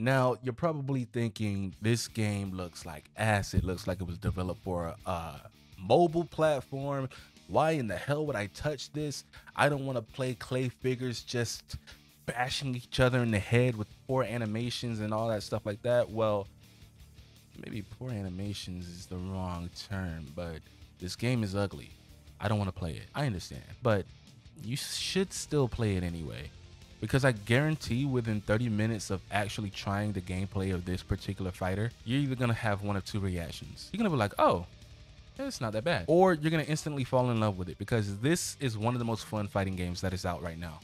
Now, you're probably thinking this game looks like ass. It looks like it was developed for a mobile platform. Why in the hell would I touch this? I don't want to play clay figures just bashing each other in the head with poor animations and all that stuff like that. Well, maybe poor animations is the wrong term, but this game is ugly. I don't want to play it. I understand, but you should still play it anyway. Because I guarantee within 30 minutes of actually trying the gameplay of this particular fighter, you're either gonna have one of two reactions. You're gonna be like, oh, it's not that bad. Or you're gonna instantly fall in love with it because this is one of the most fun fighting games that is out right now.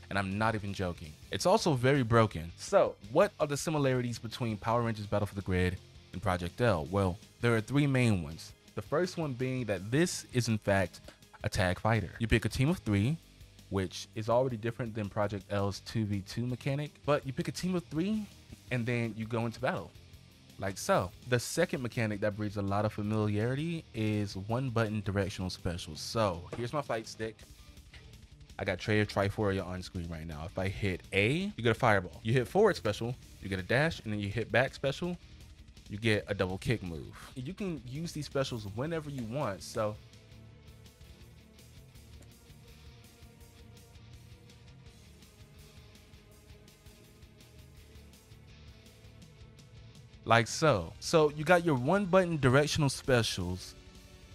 And I'm not even joking. It's also very broken. So, what are the similarities between Power Rangers Battle for the Grid and Project L? Well, there are three main ones. The first one being that this is in fact a tag fighter. You pick a team of three, which is already different than Project L's 2v2 mechanic, but you pick a team of three and then you go into battle. Like so. The second mechanic that breeds a lot of familiarity is one button directional specials. So here's my fight stick. I got Trey or Triforia on screen right now. If I hit A, you get a fireball. You hit forward special, you get a dash, and then you hit back special, you get a double kick move. You can use these specials whenever you want. So like so. So you got your one button directional specials,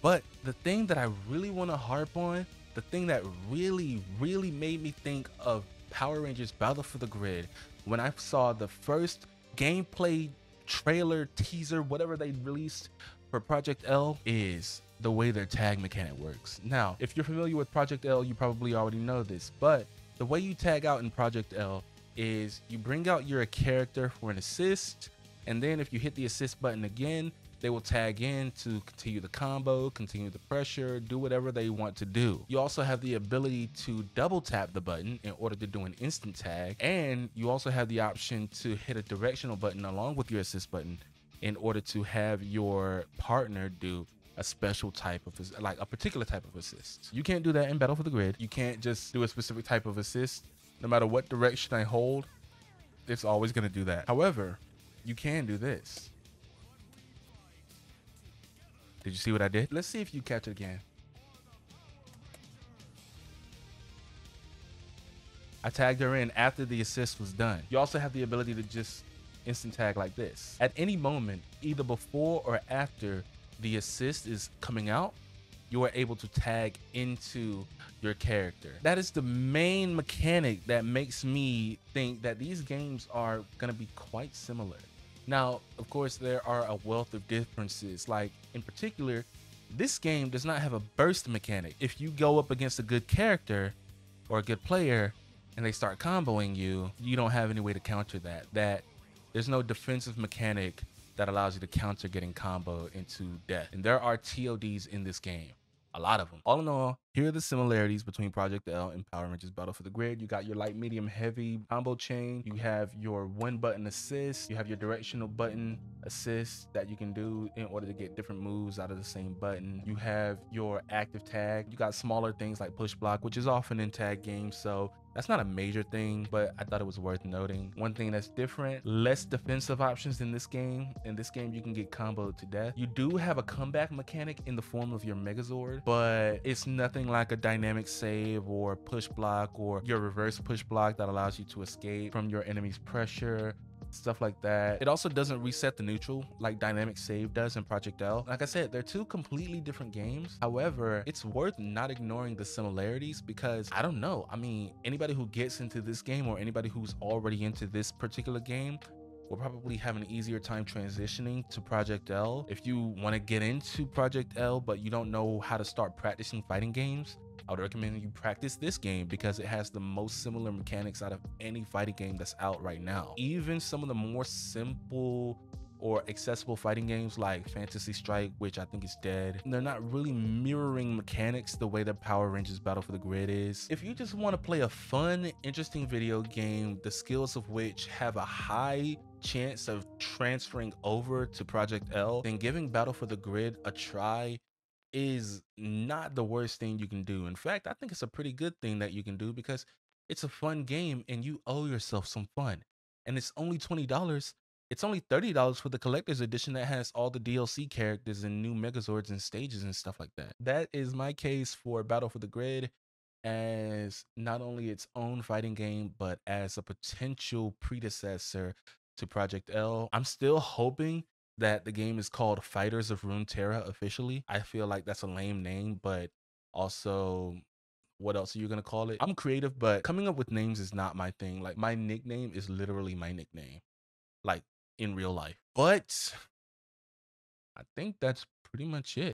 but the thing that I really want to harp on, the thing that really made me think of Power Rangers Battle for the Grid when I saw the first gameplay trailer, teaser, whatever they released for Project L is the way their tag mechanic works. Now, if you're familiar with Project L, you probably already know this, but the way you tag out in Project L is you bring out your character for an assist, and then if you hit the assist button again, they will tag in to continue the combo, continue the pressure, do whatever they want to do. You also have the ability to double tap the button in order to do an instant tag, and you also have the option to hit a directional button along with your assist button in order to have your partner do a special type of, like a particular type of assist. You can't do that in Battle for the Grid. You can't just do a specific type of assist. No matter what direction I hold, it's always gonna do that. However, you can do this. Did you see what I did? Let's see if you catch it again. I tagged her in after the assist was done. You also have the ability to just instant tag like this. At any moment, either before or after the assist is coming out, you are able to tag into your character. That is the main mechanic that makes me think that these games are gonna be quite similar. Now, of course, there are a wealth of differences. Like, in particular, this game does not have a burst mechanic. If you go up against a good character or a good player and they start comboing you, you don't have any way to counter that. There's no defensive mechanic that allows you to counter getting comboed into death. And there are TODs in this game. A lot of them. All in all, here are the similarities between Project L and Power Rangers Battle for the Grid. You got your light, medium, heavy combo chain. You have your one button assist. You have your directional button assist that you can do in order to get different moves out of the same button. You have your active tag. You got smaller things like push block, which is often in tag games. So that's not a major thing, but I thought it was worth noting. One thing that's different, less defensive options in this game. In this game, you can get comboed to death. You do have a comeback mechanic in the form of your Megazord, but it's nothing like a dynamic save or push block or your reverse push block that allows you to escape from your enemy's pressure, stuff like that. It also doesn't reset the neutral like Dynamic Save does in Project L. Like I said, they're two completely different games. However, it's worth not ignoring the similarities because I don't know. I mean, anybody who gets into this game or anybody who's already into this particular game will probably have an easier time transitioning to Project L. If you want to get into Project L, but you don't know how to start practicing fighting games, I would recommend you practice this game because it has the most similar mechanics out of any fighting game that's out right now. Even some of the more simple or accessible fighting games like Fantasy Strike, which I think is dead, they're not really mirroring mechanics the way that Power Rangers Battle for the Grid is. If you just want to play a fun, interesting video game, the skills of which have a high chance of transferring over to Project L, then giving Battle for the Grid a try is not the worst thing you can do. In fact, I think it's a pretty good thing that you can do because it's a fun game and you owe yourself some fun. and it's only $20. It's only $30 for the collector's edition that has all the DLC characters and new Megazords and stages and stuff like that. That is my case for Battle for the Grid as not only its own fighting game, but as a potential predecessor to Project L. I'm still hoping that the game is called Fighters of Runeterra officially. I feel like that's a lame name, but also, what else are you gonna call it? I'm creative, but coming up with names is not my thing. Like, my nickname is literally my nickname, like in real life. But I think that's pretty much it.